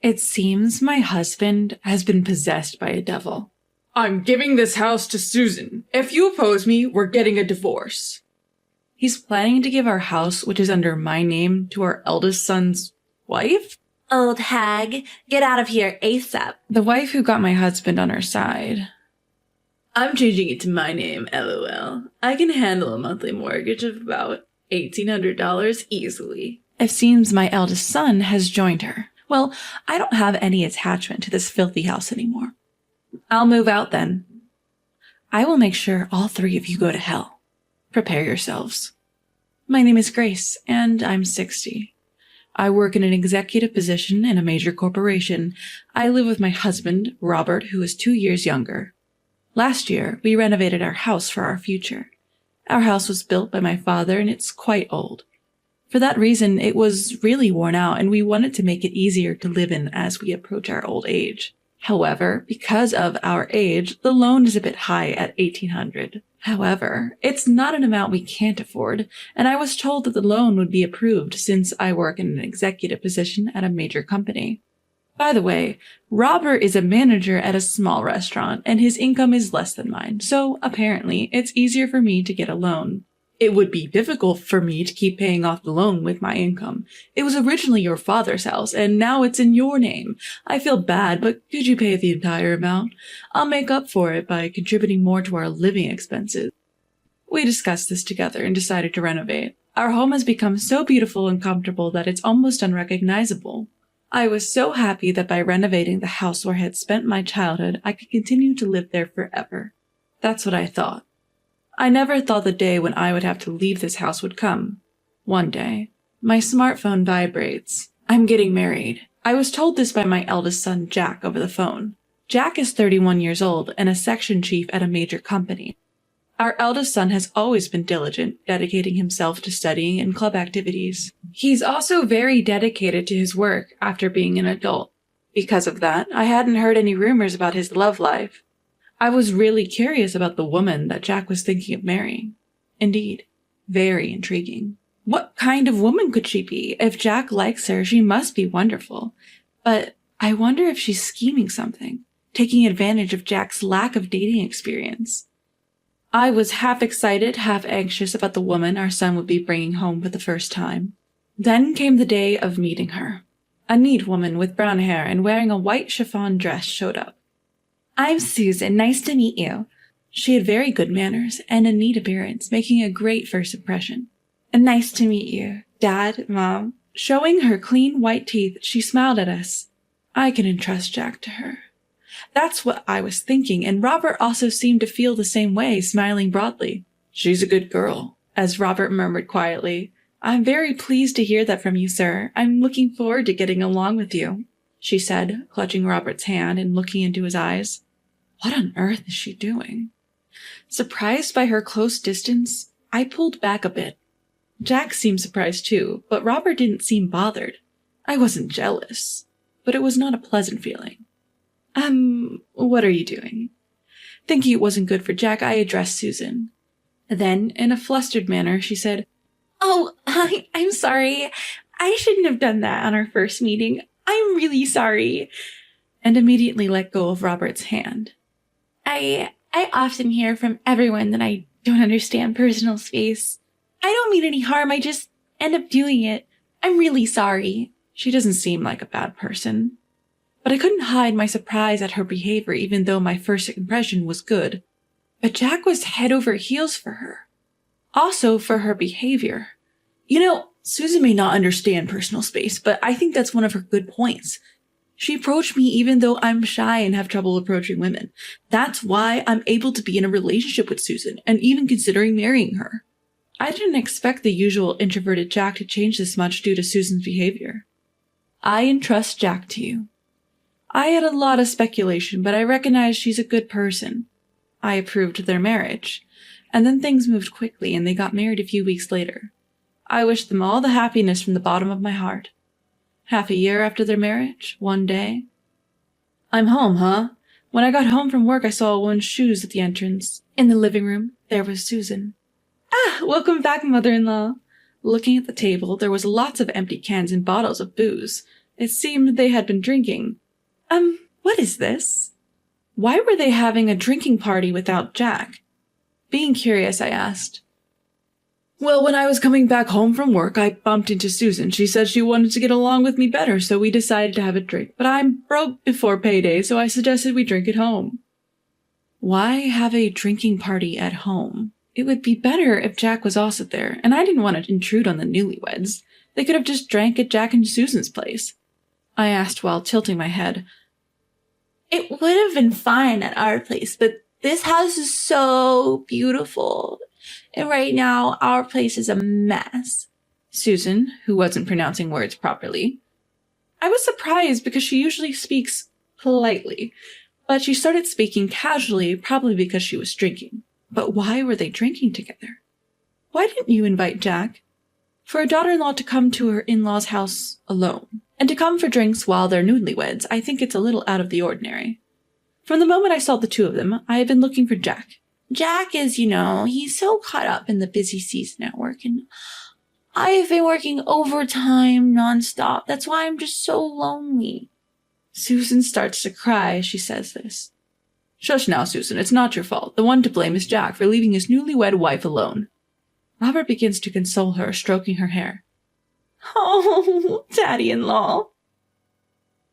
It seems my husband has been possessed by a devil. I'm giving this house to Susan. If you oppose me, we're getting a divorce. He's planning to give our house, which is under my name, to our eldest son's wife? Old hag, get out of here ASAP. The wife who got my husband on her side. I'm changing it to my name, LOL. I can handle a monthly mortgage of about $1,800 easily. It seems my eldest son has joined her. Well, I don't have any attachment to this filthy house anymore. I'll move out then. I will make sure all three of you go to hell. Prepare yourselves. My name is Grace, and I'm 60. I work in an executive position in a major corporation. I live with my husband, Robert, who is 2 years younger. Last year, we renovated our house for our future. Our house was built by my father, and it's quite old. For that reason, it was really worn out, and we wanted to make it easier to live in as we approach our old age. However, because of our age, the loan is a bit high at $1,800. However, it's not an amount we can't afford, and I was told that the loan would be approved since I work in an executive position at a major company. By the way, Robert is a manager at a small restaurant, and his income is less than mine, so apparently it's easier for me to get a loan. It would be difficult for me to keep paying off the loan with my income. It was originally your father's house, and now it's in your name. I feel bad, but could you pay the entire amount? I'll make up for it by contributing more to our living expenses. We discussed this together and decided to renovate. Our home has become so beautiful and comfortable that it's almost unrecognizable. I was so happy that by renovating the house where I had spent my childhood, I could continue to live there forever. That's what I thought. I never thought the day when I would have to leave this house would come. One day, my smartphone vibrates. I'm getting married. I was told this by my eldest son, Jack, over the phone. Jack is 31 years old and a section chief at a major company. Our eldest son has always been diligent, dedicating himself to studying and club activities. He's also very dedicated to his work after being an adult. Because of that, I hadn't heard any rumors about his love life. I was really curious about the woman that Jack was thinking of marrying. Indeed, very intriguing. What kind of woman could she be? If Jack likes her, she must be wonderful. But I wonder if she's scheming something, taking advantage of Jack's lack of dating experience. I was half excited, half anxious about the woman our son would be bringing home for the first time. Then came the day of meeting her. A neat woman with brown hair and wearing a white chiffon dress showed up. I'm Susan. Nice to meet you. She had very good manners and a neat appearance, making a great first impression. Nice to meet you, Dad, Mom. Showing her clean white teeth, she smiled at us. I can entrust Jack to her. That's what I was thinking, and Robert also seemed to feel the same way, smiling broadly. She's a good girl, as Robert murmured quietly. I'm very pleased to hear that from you, sir. I'm looking forward to getting along with you, she said, clutching Robert's hand and looking into his eyes. What on earth is she doing? Surprised by her close distance, I pulled back a bit. Jack seemed surprised too, but Robert didn't seem bothered. I wasn't jealous, but it was not a pleasant feeling. What are you doing? Thinking it wasn't good for Jack, I addressed Susan. Then, in a flustered manner, she said, Oh, I'm sorry. I shouldn't have done that on our first meeting. I'm really sorry. And immediately let go of Robert's hand. I often hear from everyone that I don't understand personal space. I don't mean any harm, I just end up doing it. I'm really sorry. She doesn't seem like a bad person. But I couldn't hide my surprise at her behavior even though my first impression was good. But Jack was head over heels for her. Also for her behavior. You know, Susan may not understand personal space, but I think that's one of her good points. She approached me even though I'm shy and have trouble approaching women. That's why I'm able to be in a relationship with Susan and even considering marrying her. I didn't expect the usual introverted Jack to change this much due to Susan's behavior. I entrust Jack to you. I had a lot of speculation, but I recognize she's a good person. I approved their marriage, and then things moved quickly and they got married a few weeks later. I wished them all the happiness from the bottom of my heart. Half a year after their marriage, one day. I'm home, huh? When I got home from work, I saw a woman's shoes at the entrance. In the living room, there was Susan. Welcome back, mother-in-law. Looking at the table, there was lots of empty cans and bottles of booze. It seemed they had been drinking. What is this? Why were they having a drinking party without Jack? Being curious, I asked. Well, when I was coming back home from work, I bumped into Susan. She said she wanted to get along with me better, so we decided to have a drink. But I'm broke before payday, so I suggested we drink at home. Why have a drinking party at home? It would be better if Jack was also there, and I didn't want to intrude on the newlyweds. They could have just drank at Jack and Susan's place. I asked while tilting my head. It would have been fine at our place, but this house is so beautiful. And right now, our place is a mess. Susan, who wasn't pronouncing words properly. I was surprised because she usually speaks politely, but she started speaking casually, probably because she was drinking. But why were they drinking together? Why didn't you invite Jack? For a daughter-in-law to come to her in-law's house alone, and to come for drinks while they're newlyweds, I think it's a little out of the ordinary. From the moment I saw the two of them, I have been looking for Jack. Jack is, he's so caught up in the busy season at work, and I've been working overtime nonstop. That's why I'm just so lonely. Susan starts to cry as she says this. Shush now, Susan. It's not your fault. The one to blame is Jack for leaving his newlywed wife alone. Robert begins to console her, stroking her hair. Oh, Daddy-in-law.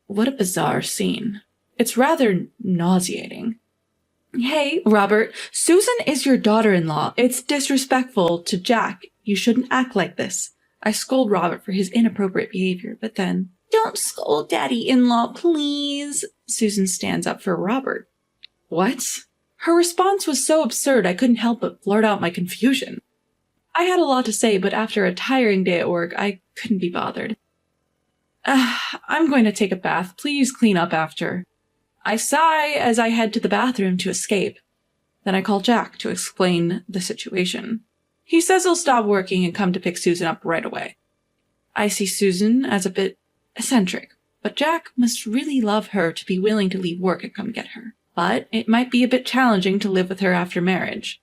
What a bizarre scene. It's rather nauseating. Hey, Robert, Susan is your daughter-in-law. It's disrespectful to Jack. You shouldn't act like this. I scold Robert for his inappropriate behavior, but then... Don't scold Daddy-in-law, please. Susan stands up for Robert. What? Her response was so absurd I couldn't help but blurt out my confusion. I had a lot to say, but after a tiring day at work, I couldn't be bothered. I'm going to take a bath. Please clean up after. I sigh as I head to the bathroom to escape. Then I call Jack to explain the situation. He says he'll stop working and come to pick Susan up right away. I see Susan as a bit eccentric, but Jack must really love her to be willing to leave work and come get her. But it might be a bit challenging to live with her after marriage.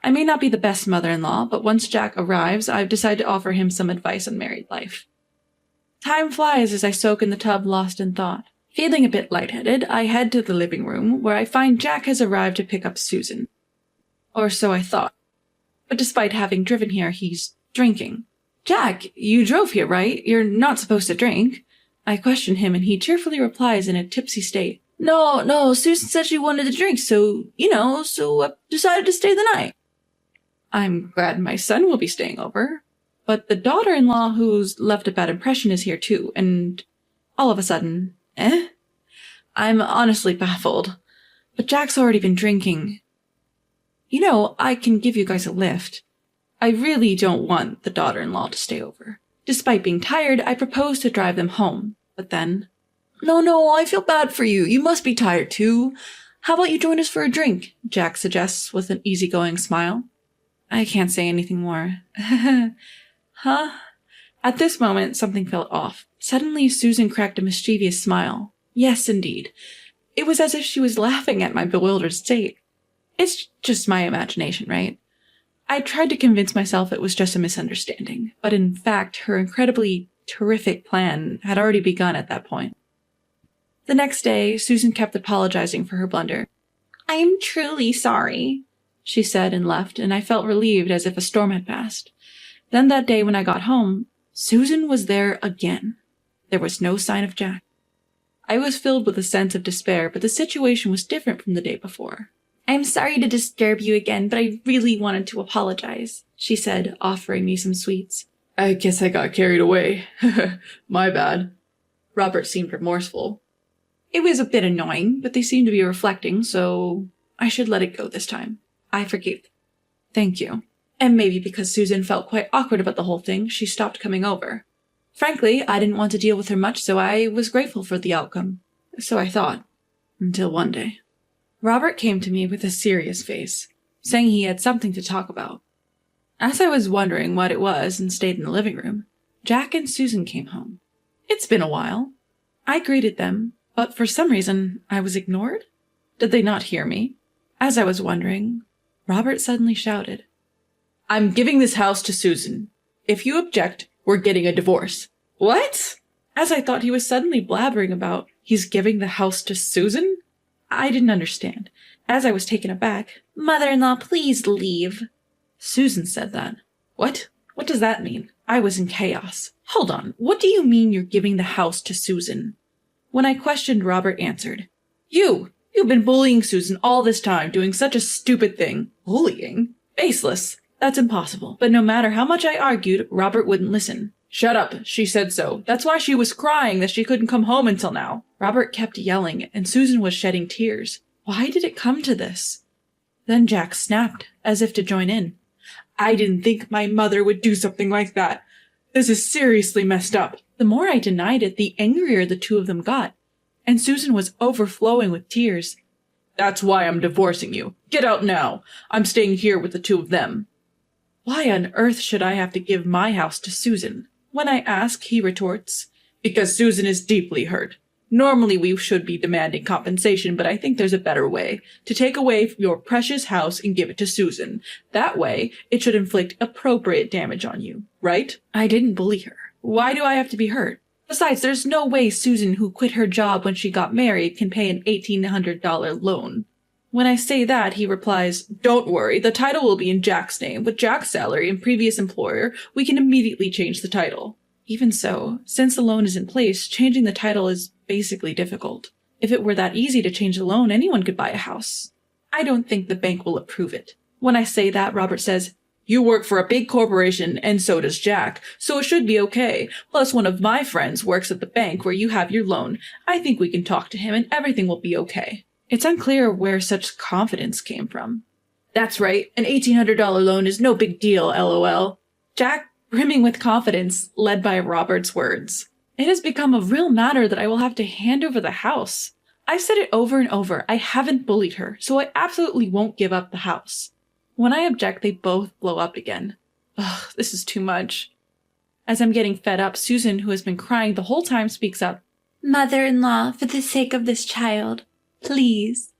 I may not be the best mother-in-law, but once Jack arrives, I've decided to offer him some advice on married life. Time flies as I soak in the tub, lost in thought. Feeling a bit lightheaded, I head to the living room, where I find Jack has arrived to pick up Susan. Or so I thought. But despite having driven here, he's drinking. Jack, you drove here, right? You're not supposed to drink. I question him, and he cheerfully replies in a tipsy state. No, Susan said she wanted to drink, so I decided to stay the night. I'm glad my son will be staying over. But the daughter-in-law who's left a bad impression is here too, and all of a sudden, I'm honestly baffled. But Jack's already been drinking. I can give you guys a lift. I really don't want the daughter-in-law to stay over. Despite being tired, I propose to drive them home. But then, No, I feel bad for you. You must be tired too. How about you join us for a drink? Jack suggests with an easygoing smile. I can't say anything more. Huh? At this moment, something felt off. Suddenly, Susan cracked a mischievous smile. Yes, indeed. It was as if she was laughing at my bewildered state. It's just my imagination, right? I tried to convince myself it was just a misunderstanding, but in fact, her incredibly terrific plan had already begun at that point. The next day, Susan kept apologizing for her blunder. I'm truly sorry, she said and left, and I felt relieved as if a storm had passed. Then that day when I got home, Susan was there again. There was no sign of Jack. I was filled with a sense of despair, but the situation was different from the day before. I'm sorry to disturb you again, but I really wanted to apologize, she said, offering me some sweets. I guess I got carried away. My bad. Robert seemed remorseful. It was a bit annoying, but they seemed to be reflecting, so I should let it go this time. I forgave them. Thank you. And maybe because Susan felt quite awkward about the whole thing, she stopped coming over. Frankly, I didn't want to deal with her much, so I was grateful for the outcome. So I thought. Until one day. Robert came to me with a serious face, saying he had something to talk about. As I was wondering what it was and stayed in the living room, Jack and Susan came home. It's been a while. I greeted them, but for some reason I was ignored. Did they not hear me? As I was wondering, Robert suddenly shouted, "I'm giving this house to Susan. If you object, we're getting a divorce." What? as I thought he was suddenly blabbering about he's giving the house to Susan. I didn't understand. As I was taken aback, Mother-in-law, please leave. Susan said that. What? What does that mean? I was in chaos. Hold on, what do you mean you're giving the house to Susan? When I questioned, Robert answered, You've been bullying Susan all this time, doing such a stupid thing. Bullying? Baseless. That's impossible. But no matter how much I argued, Robert wouldn't listen. Shut up, she said so. That's why she was crying that she couldn't come home until now. Robert kept yelling, and Susan was shedding tears. Why did it come to this? Then Jack snapped, as if to join in. I didn't think my mother would do something like that. This is seriously messed up. The more I denied it, the angrier the two of them got, and Susan was overflowing with tears. That's why I'm divorcing you. Get out now. I'm staying here with the two of them. Why on earth should I have to give my house to Susan? When I ask, he retorts, Because Susan is deeply hurt. Normally we should be demanding compensation, but I think there's a better way. To take away your precious house and give it to Susan. That way, it should inflict appropriate damage on you, right? I didn't bully her. Why do I have to be hurt? Besides, there's no way Susan, who quit her job when she got married, can pay an $1,800 loan. When I say that, he replies, Don't worry, the title will be in Jack's name. With Jack's salary and previous employer, we can immediately change the title. Even so, since the loan is in place, changing the title is basically difficult. If it were that easy to change the loan, anyone could buy a house. I don't think the bank will approve it. When I say that, Robert says, You work for a big corporation, and so does Jack, so it should be okay. Plus, one of my friends works at the bank where you have your loan. I think we can talk to him, and everything will be okay. It's unclear where such confidence came from. That's right, an $1,800 loan is no big deal, LOL. Jack, brimming with confidence, led by Robert's words. It has become a real matter that I will have to hand over the house. I've said it over and over, I haven't bullied her, so I absolutely won't give up the house. When I object, they both blow up again. Ugh, this is too much. As I'm getting fed up, Susan, who has been crying the whole time, speaks up. Mother-in-law, for the sake of this child, please.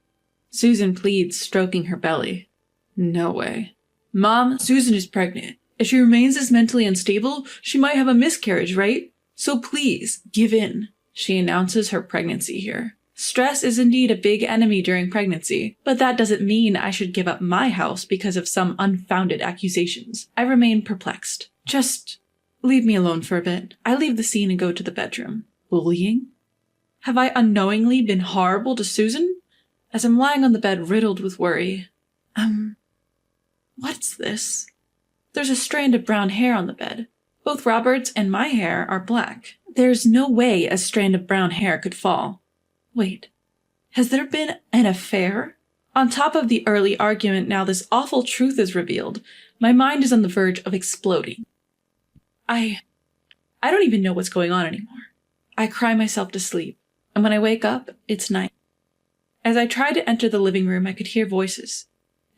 Susan pleads, stroking her belly. No way. Mom, Susan is pregnant. If she remains as mentally unstable, she might have a miscarriage, right? So please, give in. She announces her pregnancy here. Stress is indeed a big enemy during pregnancy, but that doesn't mean I should give up my house because of some unfounded accusations. I remain perplexed. Just leave me alone for a bit. I leave the scene and go to the bedroom. Bullying? Have I unknowingly been horrible to Susan? As I'm lying on the bed riddled with worry. What's this? There's a strand of brown hair on the bed. Both Robert's and my hair are black. There's no way a strand of brown hair could fall. Wait, has there been an affair? On top of the early argument, now this awful truth is revealed. My mind is on the verge of exploding. I don't even know what's going on anymore. I cry myself to sleep, and when I wake up, it's night. As I try to enter the living room, I could hear voices.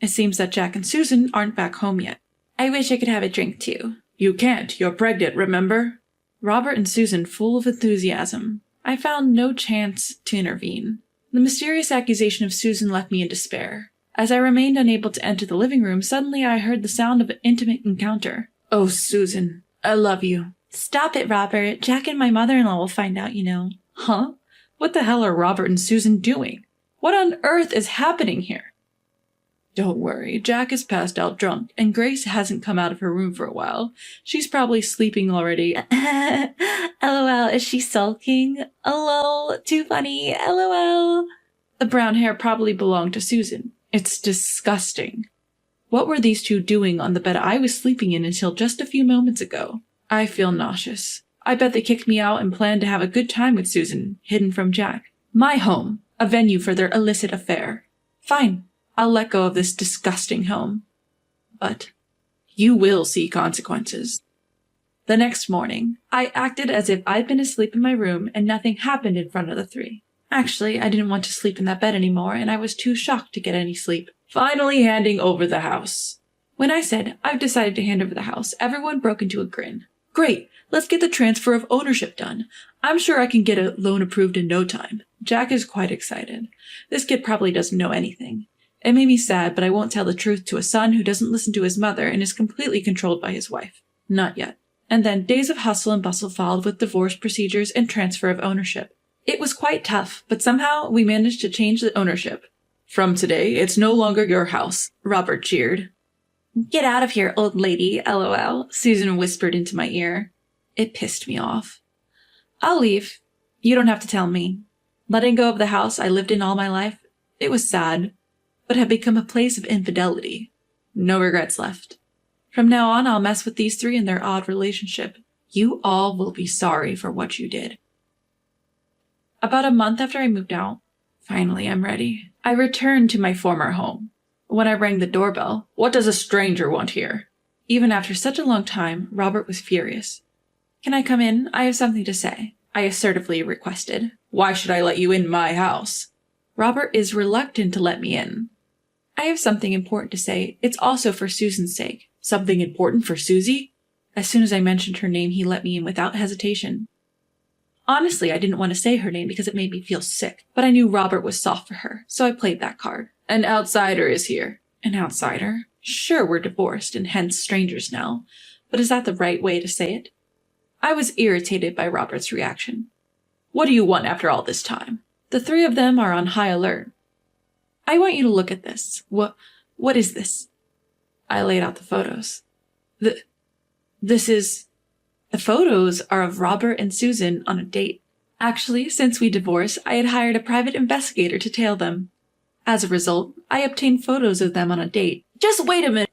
It seems that Jack and Susan aren't back home yet. I wish I could have a drink too. You can't. You're pregnant, remember? Robert and Susan, full of enthusiasm. I found no chance to intervene. The mysterious accusation of Susan left me in despair. As I remained unable to enter the living room, suddenly I heard the sound of an intimate encounter. Oh, Susan, I love you. Stop it, Robert. Jack and my mother-in-law will find out, you know. Huh? What the hell are Robert and Susan doing? What on earth is happening here? Don't worry, Jack is passed out drunk, and Grace hasn't come out of her room for a while. She's probably sleeping already. LOL, is she sulking? LOL, too funny, LOL. The brown hair probably belonged to Susan. It's disgusting. What were these two doing on the bed I was sleeping in until just a few moments ago? I feel nauseous. I bet they kicked me out and planned to have a good time with Susan, hidden from Jack. My home, a venue for their illicit affair. Fine. I'll let go of this disgusting home. But you will see consequences. The next morning, I acted as if I'd been asleep in my room and nothing happened in front of the three. Actually, I didn't want to sleep in that bed anymore, and I was too shocked to get any sleep. Finally handing over the house. When I said, I've decided to hand over the house, everyone broke into a grin. Great, let's get the transfer of ownership done. I'm sure I can get a loan approved in no time. Jack is quite excited. This kid probably doesn't know anything. It made me sad, but I won't tell the truth to a son who doesn't listen to his mother and is completely controlled by his wife. Not yet. And then days of hustle and bustle followed with divorce procedures and transfer of ownership. It was quite tough, but somehow we managed to change the ownership. From today, it's no longer your house, Robert cheered. Get out of here, old lady, LOL, Susan whispered into my ear. It pissed me off. I'll leave. You don't have to tell me. Letting go of the house I lived in all my life, it was sad, but had become a place of infidelity. No regrets left. From now on, I'll mess with these three and their odd relationship. You all will be sorry for what you did. About a month after I moved out, finally I'm ready, I returned to my former home. When I rang the doorbell, "What does a stranger want here?" Even after such a long time, Robert was furious. "Can I come in? I have something to say," I assertively requested. "Why should I let you in my house?" Robert is reluctant to let me in. I have something important to say. It's also for Susan's sake. Something important for Susie? As soon as I mentioned her name, he let me in without hesitation. Honestly, I didn't want to say her name because it made me feel sick, but I knew Robert was soft for her, so I played that card. "An outsider is here." An outsider? Sure, we're divorced and hence strangers now, but is that the right way to say it? I was irritated by Robert's reaction. "What do you want after all this time?" The three of them are on high alert. "I want you to look at this. What is this?" I laid out the photos. The photos are of Robert and Susan on a date. Actually, since we divorced, I had hired a private investigator to tail them. As a result, I obtained photos of them on a date. Just wait a minute.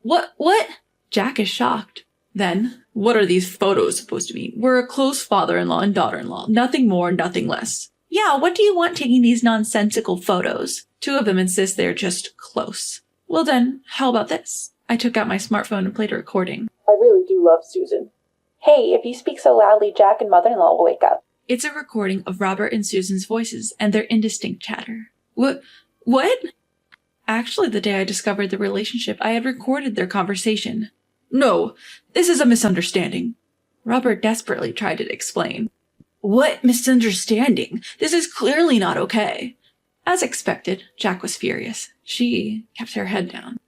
What? Jack is shocked. Then, "What are these photos supposed to mean? We're a close father-in-law and daughter-in-law. Nothing more, nothing less." "Yeah, what do you want taking these nonsensical photos?" Two of them insist they're just close. "Well then, how about this?" I took out my smartphone and played a recording. "I really do love Susan. Hey, if you speak so loudly, Jack and mother-in-law will wake up." It's a recording of Robert and Susan's voices and their indistinct chatter. What? Actually, the day I discovered the relationship, I had recorded their conversation. "No, this is a misunderstanding." Robert desperately tried to explain. "What misunderstanding? This is clearly not okay." As expected, Jack was furious. She kept her head down.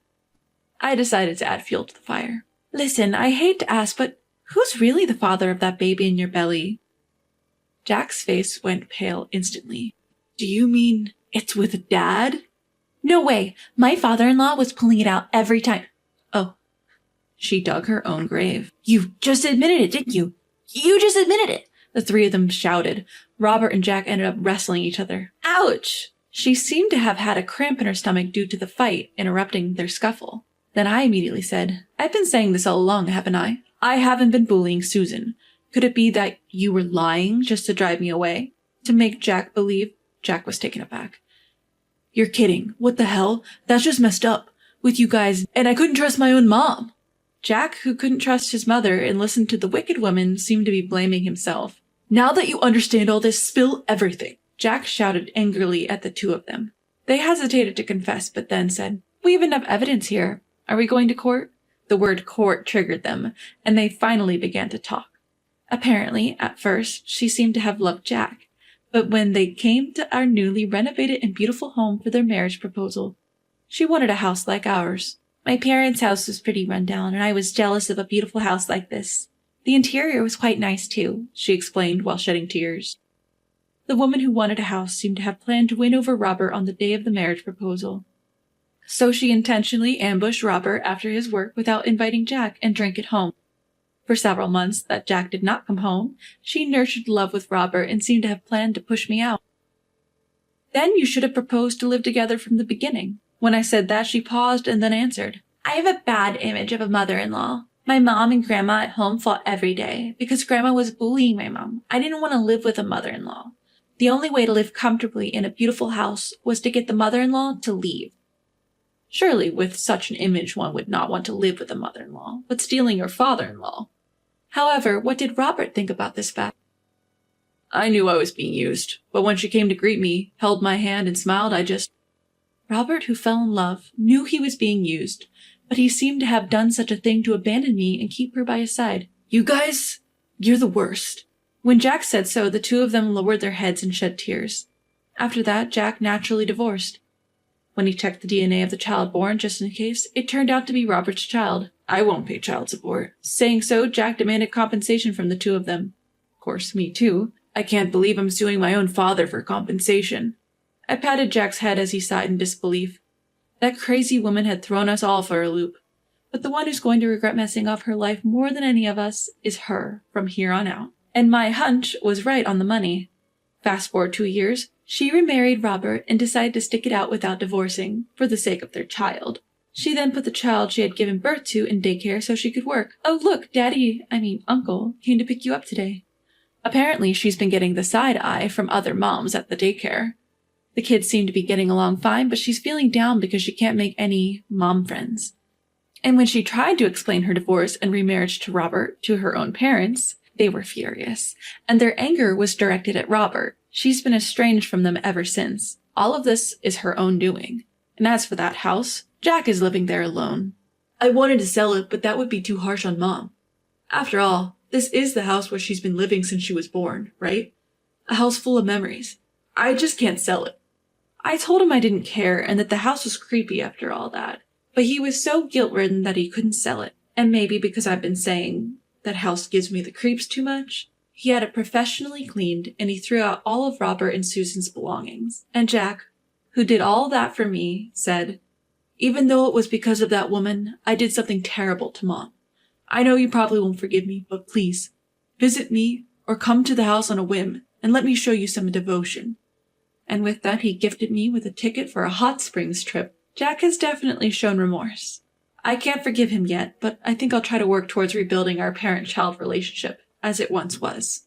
I decided to add fuel to the fire. "Listen, I hate to ask, but who's really the father of that baby in your belly?" Jack's face went pale instantly. "Do you mean it's with Dad?" "No way. My father-in-law was pulling it out every time." "Oh." She dug her own grave. "You just admitted it, didn't you? You just admitted it!" The three of them shouted. Robert and Jack ended up wrestling each other. "Ouch!" She seemed to have had a cramp in her stomach due to the fight, interrupting their scuffle. Then I immediately said, "I've been saying this all along, haven't I? I haven't been bullying Susan. Could it be that you were lying just to drive me away? To make Jack believe?" Jack was taken aback. "You're kidding. What the hell? That's just messed up. With you guys, and I couldn't trust my own mom." Jack, who couldn't trust his mother and listened to the wicked woman, seemed to be blaming himself. "Now that you understand all this, spill everything." Jack shouted angrily at the two of them. They hesitated to confess, but then said, "We have enough evidence here. Are we going to court?" The word court triggered them, and they finally began to talk. Apparently, at first, she seemed to have loved Jack, but when they came to our newly renovated and beautiful home for their marriage proposal, she wanted a house like ours. My parents' house was pretty run down, and I was jealous of a beautiful house like this. The interior was quite nice, too, she explained while shedding tears. The woman who wanted a house seemed to have planned to win over Robert on the day of the marriage proposal. So she intentionally ambushed Robert after his work without inviting Jack and drank at home. For several months that Jack did not come home, she nurtured love with Robert and seemed to have planned to push me out. "Then you should have proposed to live together from the beginning." When I said that, she paused and then answered, "I have a bad image of a mother-in-law. My mom and grandma at home fought every day because grandma was bullying my mom. I didn't want to live with a mother-in-law. The only way to live comfortably in a beautiful house was to get the mother-in-law to leave." Surely, with such an image, one would not want to live with a mother-in-law, but stealing your father-in-law. However, what did Robert think about this fact? "I knew I was being used, but when she came to greet me, held my hand and smiled, Robert, who fell in love, knew he was being used, but he seemed to have done such a thing to abandon me and keep her by his side. "You guys, you're the worst." When Jack said so, the two of them lowered their heads and shed tears. After that, Jack naturally divorced. When he checked the DNA of the child born just in case, it turned out to be Robert's child. I won't pay child support. Saying so, Jack demanded compensation from the two of them. Of course, me too. I can't believe I'm suing my own father for compensation. I patted Jack's head as he sighed in disbelief. That crazy woman had thrown us all for a loop. But the one who's going to regret messing up her life more than any of us is her from here on out. And my hunch was right on the money. Fast forward 2 years, she remarried Robert and decided to stick it out without divorcing, for the sake of their child. She then put the child she had given birth to in daycare so she could work. Oh look, Uncle, came to pick you up today. Apparently she's been getting the side eye from other moms at the daycare. The kids seem to be getting along fine, but she's feeling down because she can't make any mom friends. And when she tried to explain her divorce and remarriage to Robert to her own parents, they were furious, and their anger was directed at Robert. She's been estranged from them ever since. All of this is her own doing. And as for that house, Jack is living there alone. I wanted to sell it, but that would be too harsh on Mom. After all, this is the house where she's been living since she was born, right? A house full of memories. I just can't sell it. I told him I didn't care and that the house was creepy after all that. But he was so guilt-ridden that he couldn't sell it. And maybe because I've been saying that house gives me the creeps too much, he had it professionally cleaned and he threw out all of Robert and Susan's belongings. And Jack, who did all that for me, said, "Even though it was because of that woman, I did something terrible to Mom. I know you probably won't forgive me, but please, visit me or come to the house on a whim and let me show you some devotion." And with that, he gifted me with a ticket for a hot springs trip. Jack has definitely shown remorse. I can't forgive him yet, but I think I'll try to work towards rebuilding our parent-child relationship as it once was.